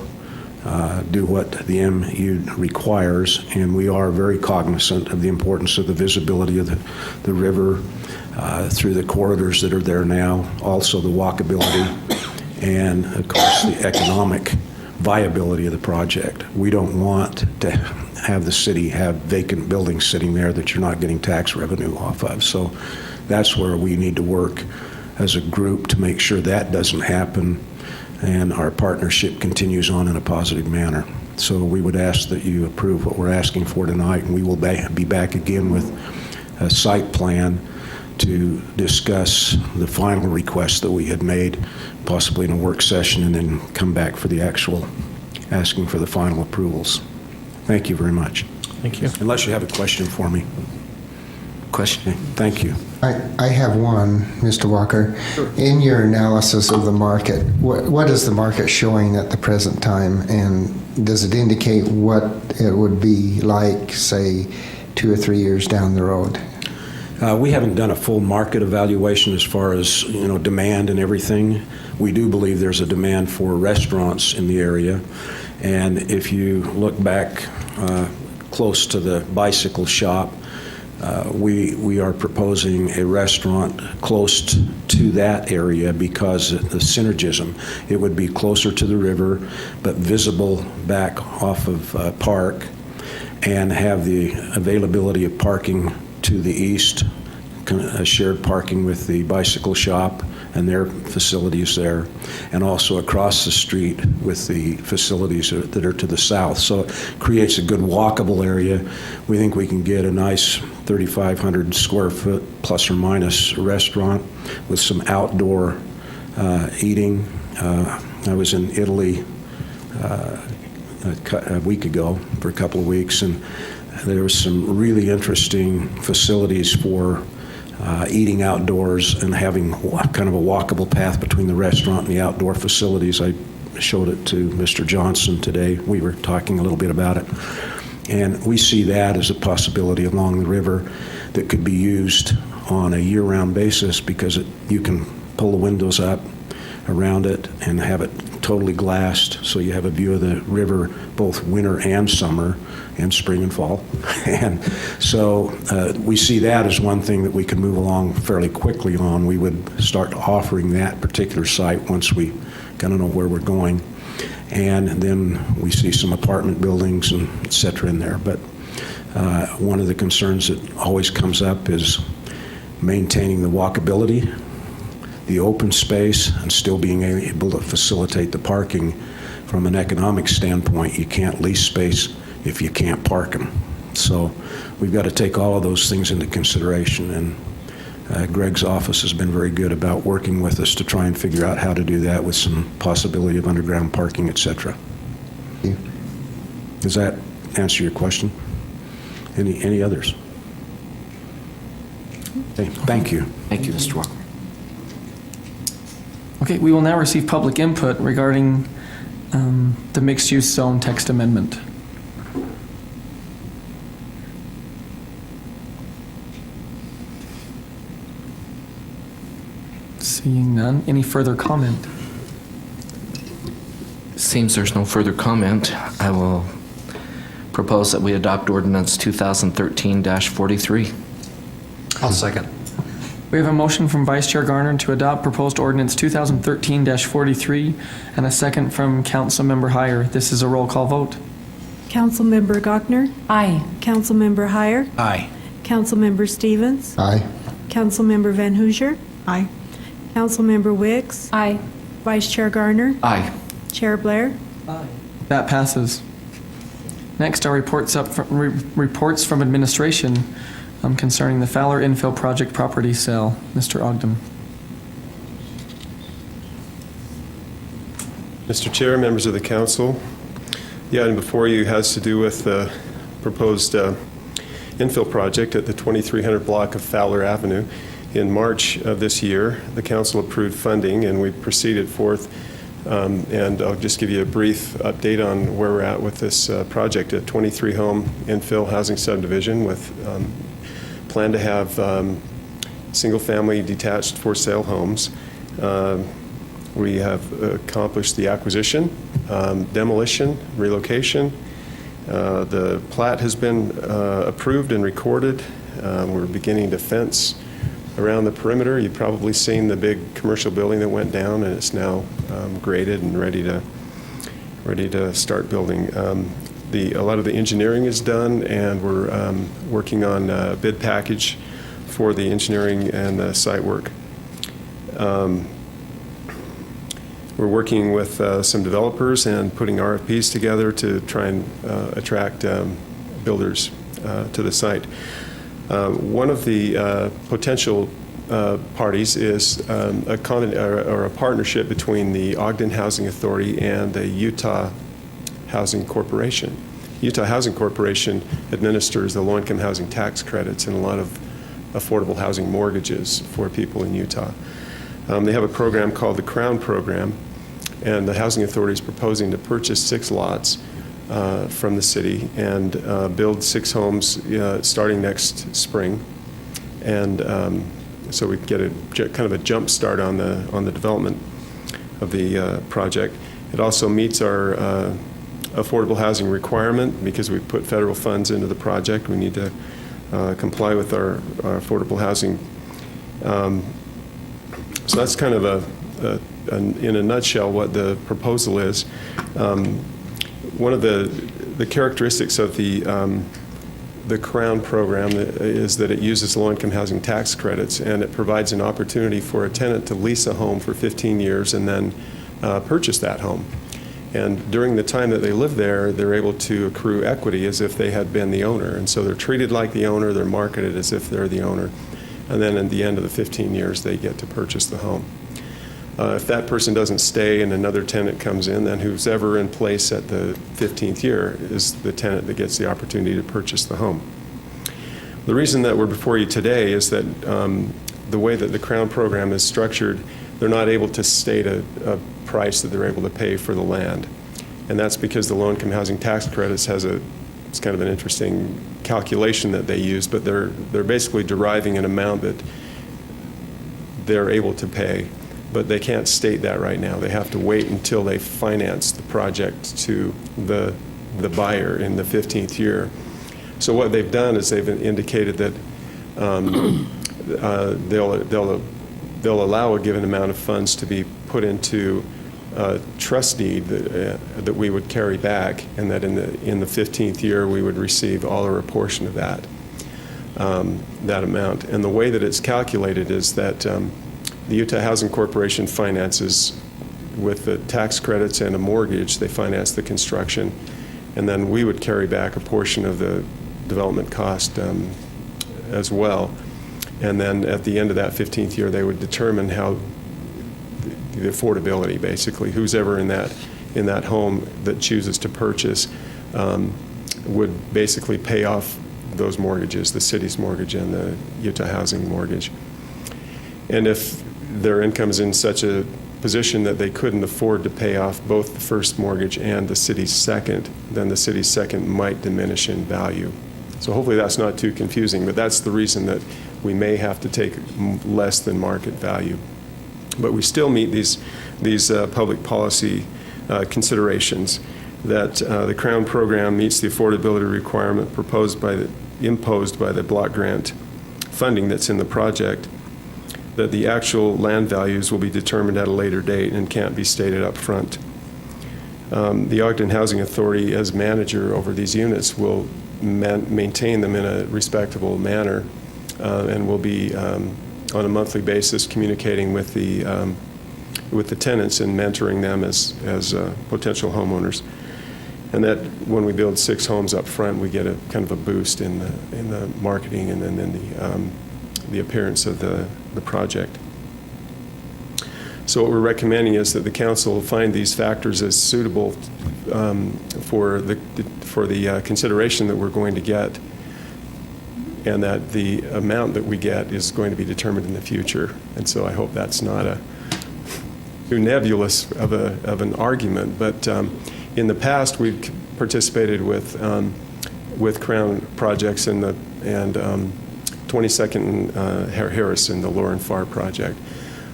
do what the MU requires, and we are very cognizant of the importance of the visibility of the river through the corridors that are there now, also the walkability, and of course the economic viability of the project. We don't want to have the city have vacant buildings sitting there that you're not getting tax revenue off of. So that's where we need to work as a group to make sure that doesn't happen and our partnership continues on in a positive manner. So we would ask that you approve what we're asking for tonight, and we will be back again with a site plan to discuss the final request that we had made, possibly in a work session, and then come back for the actual asking for the final approvals. Thank you very much. Thank you. Unless you have a question for me. Question? Thank you. I have one, Mr. Walker. Sure. In your analysis of the market, what is the market showing at the present time, and does it indicate what it would be like, say, 2 or 3 years down the road? We haven't done a full market evaluation as far as demand and everything. We do believe there's a demand for restaurants in the area, and if you look back close to the bicycle shop, we are proposing a restaurant close to that area because of the synergism. It would be closer to the river, but visible back off of Park, and have the availability of parking to the east, shared parking with the bicycle shop and their facilities there, and also across the street with the facilities that are to the south. So it creates a good walkable area. We think we can get a nice 3,500 square foot plus or minus restaurant with some outdoor eating. I was in Italy a week ago for a couple of weeks, and there was some really interesting facilities for eating outdoors and having kind of a walkable path between the restaurant and the outdoor facilities. I showed it to Mr. Johnson today. We were talking a little bit about it. And we see that as a possibility along the river that could be used on a year-round basis, because you can pull the windows up around it and have it totally glassed, so you have a view of the river both winter and summer and spring and fall. And so we see that as one thing that we can move along fairly quickly on. We would start offering that particular site once we kind of know where we're going. And then we see some apartment buildings and et cetera in there. But one of the concerns that always comes up is maintaining the walkability, the open space, and still being able to facilitate the parking. From an economic standpoint, you can't lease space if you can't park them. So we've got to take all of those things into consideration, and Greg's office has been very good about working with us to try and figure out how to do that with some possibility of underground parking, et cetera. Does that answer your question? Any others? Okay, thank you. Thank you, Mr. Walker. Okay, we will now receive public input regarding the mixed-use zone text amendment. Seeing none, any further comment? Seems there's no further comment. I will propose that we adopt ordinance 2013-43. I'll second. We have a motion from Vice Chair Garner to adopt proposed ordinance 2013-43 and a second from Councilmember Heyer. This is a roll call vote. Councilmember Gochner? Aye. Councilmember Heyer? Aye. Councilmember Stevens? Aye. Councilmember Van Hoosier? Aye. Councilmember Wicks? Aye. Vice Chair Garner? Aye. Chair Blair? That passes. Next are reports from administration concerning the Fowler Infill Project property sale. Mr. Ogden. Mr. Chair, members of the council, the item before you has to do with the proposed infill project at the 2300 block of Fowler Avenue. In March of this year, the council approved funding and we proceeded forth. And I'll just give you a brief update on where we're at with this project. A 23-home infill housing subdivision with plan to have single-family detached for-sale homes. We have accomplished the acquisition, demolition, relocation. The plat has been approved and recorded. We're beginning to fence around the perimeter. You've probably seen the big commercial building that went down, and it's now graded and ready to start building. A lot of the engineering is done, and we're working on a bid package for the engineering and the site work. We're working with some developers and putting RFPs together to try and attract builders to the site. One of the potential parties is a partnership between the Ogden Housing Authority and the Utah Housing Corporation. Utah Housing Corporation administers the low-income housing tax credits and a lot of affordable housing mortgages for people in Utah. They have a program called the Crown Program, and the Housing Authority is proposing to purchase 6 lots from the city and build 6 homes starting next spring, and so we get a kind of a jump start on the development of the project. It also meets our affordable housing requirement because we put federal funds into the project. We need to comply with our affordable housing. So that's kind of in a nutshell what the proposal is. One of the characteristics of the Crown program is that it uses low-income housing tax credits, and it provides an opportunity for a tenant to lease a home for 15 years and then purchase that home. And during the time that they live there, they're able to accrue equity as if they had been the owner. And so they're treated like the owner, they're marketed as if they're the owner. And then at the end of the 15 years, they get to purchase the home. If that person doesn't stay and another tenant comes in, then who's ever in place at the 15th year is the tenant that gets the opportunity to purchase the home. The reason that we're before you today is that the way that the Crown program is structured, they're not able to state a price that they're able to pay for the land. And that's because the low-income housing tax credits it's kind of an interesting calculation that they use, but they're basically deriving an amount that they're able to pay, but they can't state that right now. They have to wait until they finance the project to the buyer in the 15th year. So what they've done is they've indicated that they'll allow a given amount of funds to be put into a trust deed that we would carry back, and that in the 15th year we would receive all or a portion of that amount. And the way that it's calculated is that the Utah Housing Corporation finances with the tax credits and a mortgage. They finance the construction, and then we would carry back a portion of the development cost as well. And then at the end of that 15th year, they would determine how the affordability, basically, who's ever in that home that chooses to purchase would basically pay off those mortgages, the city's mortgage and the Utah Housing mortgage. And if their income's in such a position that they couldn't afford to pay off both the first mortgage and the city's second, then the city's second might diminish in value. So hopefully that's not too confusing, but that's the reason that we may have to take less than market value. But we still meet these public policy considerations. that the Crown program meets the affordability requirement imposed by the block grant funding that's in the project, that the actual land values will be determined at a later date and can't be stated up front. The Ogden Housing Authority, as manager over these units, will maintain them in a respectable manner and will be on a monthly basis communicating with the tenants and mentoring them as potential homeowners. And that when we build 6 homes up front, we get a kind of a boost in the marketing and then in the appearance of the project. So what we're recommending is that the council find these factors as suitable for the consideration that we're going to get, and that the amount that we get is going to be determined in the future. And so I hope that's not too nebulous of an argument, but in the past we've participated with Crown projects and 22nd and Harris in the Lauren Farr project.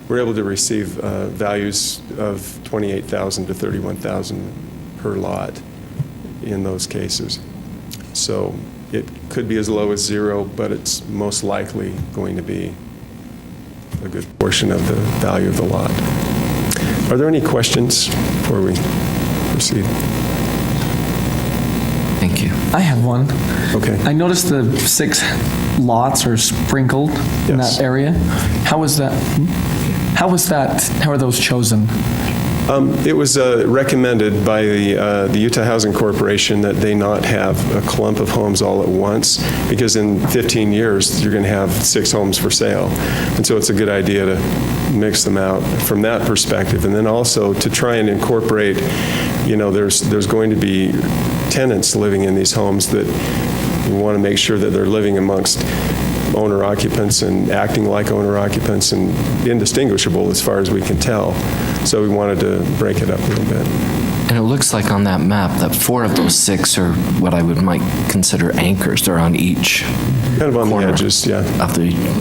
We're able to receive values of $28,000 to $31,000 per lot in those cases. So it could be as low as 0, but it's most likely going to be a good portion of the value of the lot. Are there any questions before we proceed? Thank you. I have one. Okay. I noticed the 6 lots are sprinkled in that area. How was that? How are those chosen? It was recommended by the Utah Housing Corporation that they not have a clump of homes all at once, because in 15 years you're going to have 6 homes for sale. And so it's a good idea to mix them out from that perspective. And then also to try and incorporate, there's going to be tenants living in these homes that we want to make sure that they're living amongst owner-occupants and acting like owner-occupants and indistinguishable as far as we can tell. So we wanted to break it up a little bit. And it looks like on that map that 4 of those 6 are what I might consider anchors. They're on each kind of on the edges, yeah.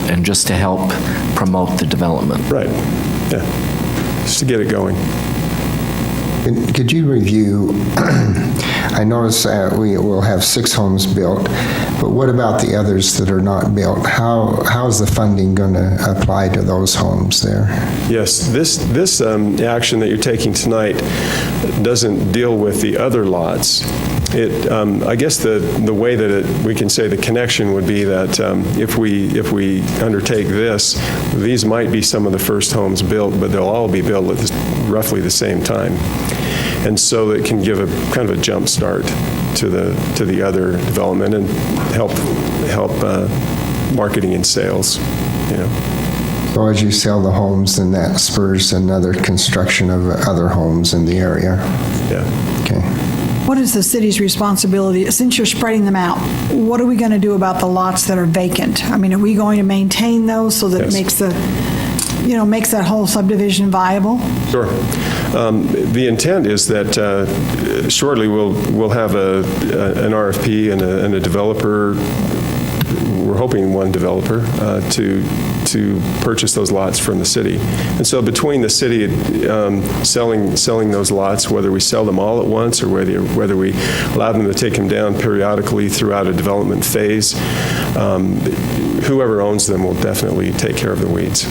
And just to help promote the development. Right, yeah, just to get it going. Could you review, I notice we will have 6 homes built, but what about the others that are not built? How is the funding going to apply to those homes there? Yes, this action that you're taking tonight doesn't deal with the other lots. I guess the way that we can say the connection would be that if we undertake this, these might be some of the first homes built, but they'll all be built at roughly the same time. And so it can give a kind of a jump start to the other development and help marketing and sales. So as you sell the homes, then that spurs another construction of other homes in the area. Yeah. Okay. What is the city's responsibility? Since you're spreading them out, what are we going to do about the lots that are vacant? I mean, are we going to maintain those so that it makes makes that whole subdivision viable? Sure. The intent is that shortly we'll have an RFP and a developer. We're hoping one developer to purchase those lots from the city. And so between the city selling those lots, whether we sell them all at once or whether we allow them to take them down periodically throughout a development phase, whoever owns them will definitely take care of the weeds.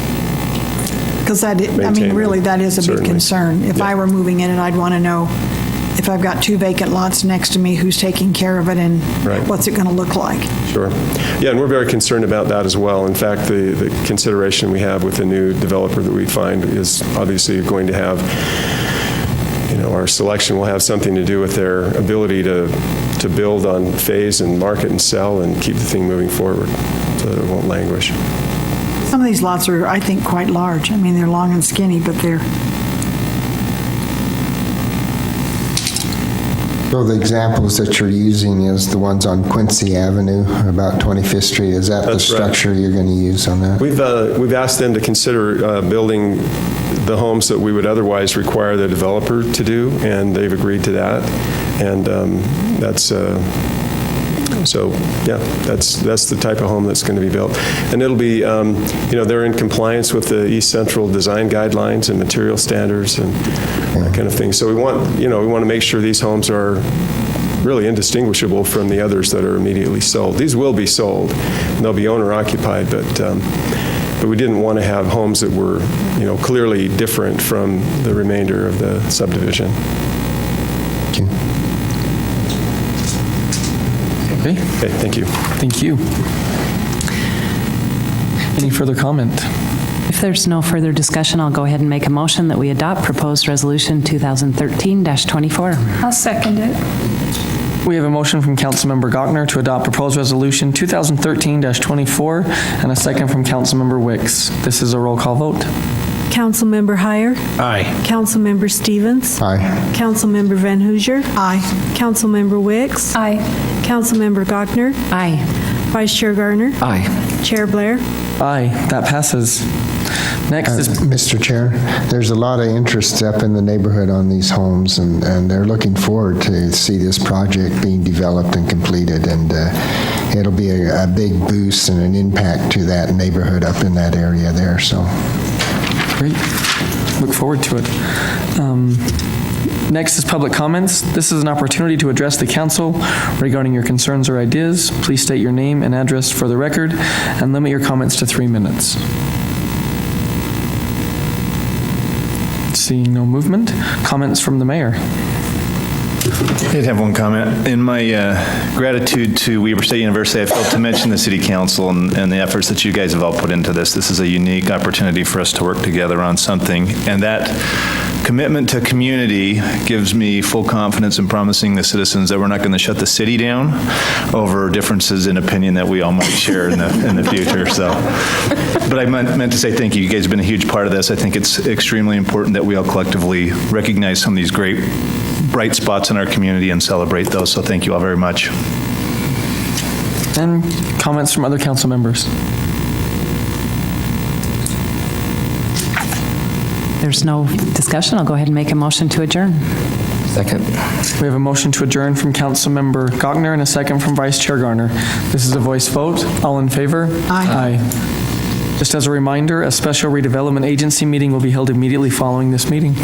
Because really that is a big concern. If I were moving in, and I'd want to know if I've got 2 vacant lots next to me, who's taking care of it and what's it going to look like? Sure. Yeah, and we're very concerned about that as well. In fact, the consideration we have with the new developer that we find is obviously going to have, our selection will have something to do with their ability to build on phase and market and sell and keep the thing moving forward so that it won't languish. Some of these lots are, I think, quite large. I mean, they're long and skinny, but they're... So the examples that you're using is the ones on Quincy Avenue, about 25th Street. Is that the structure you're going to use on that? We've asked them to consider building the homes that we would otherwise require the developer to do, and they've agreed to that. And that's So, yeah, that's the type of home that's going to be built. And it'll be, they're in compliance with the East Central design guidelines and material standards and that kind of thing. So we want to make sure these homes are really indistinguishable from the others that are immediately sold. These will be sold, and they'll be owner-occupied, but we didn't want to have homes that were, clearly different from the remainder of the subdivision. Okay. Okay, thank you. Thank you. Any further comment? If there's no further discussion, I'll go ahead and make a motion that we adopt proposed resolution 2013-24. I'll second it. We have a motion from Councilmember Gochner to adopt proposed resolution 2013-24 and a second from Councilmember Wicks. This is a roll call vote. Councilmember Heyer. Aye. Councilmember Stevens. Aye. Councilmember Van Hoosier. Aye. Councilmember Wicks. Aye. Councilmember Gochner. Aye. Vice Chair Garner. Aye. Chair Blair. Aye, that passes. Next is Mr. Chair, there's a lot of interest up in the neighborhood on these homes, and they're looking forward to see this project being developed and completed, and it'll be a big boost and an impact to that neighborhood up in that area there. So, great. Look forward to it. Next is public comments. This is an opportunity to address the council regarding your concerns or ideas. Please state your name and address for the record and limit your comments to 3 minutes. Seeing no movement, comments from the mayor. I did have one comment. In my gratitude to Weber State University, I failed to mention the City Council and the efforts that you guys have all put into this. This is a unique opportunity for us to work together on something, and that commitment to community gives me full confidence in promising the citizens that we're not going to shut the city down over differences in opinion that we all might share in the future. So, but I meant to say thank you. You guys have been a huge part of this. I think it's extremely important that we all collectively recognize some of these great bright spots in our community and celebrate those. So thank you all very much. And comments from other council members. There's no discussion. I'll go ahead and make a motion to adjourn. Second. We have a motion to adjourn from Councilmember Gochner and a second from Vice Chair Garner. This is a voice vote. All in favor? Aye. Just as a reminder, a special redevelopment agency meeting will be held immediately following this meeting.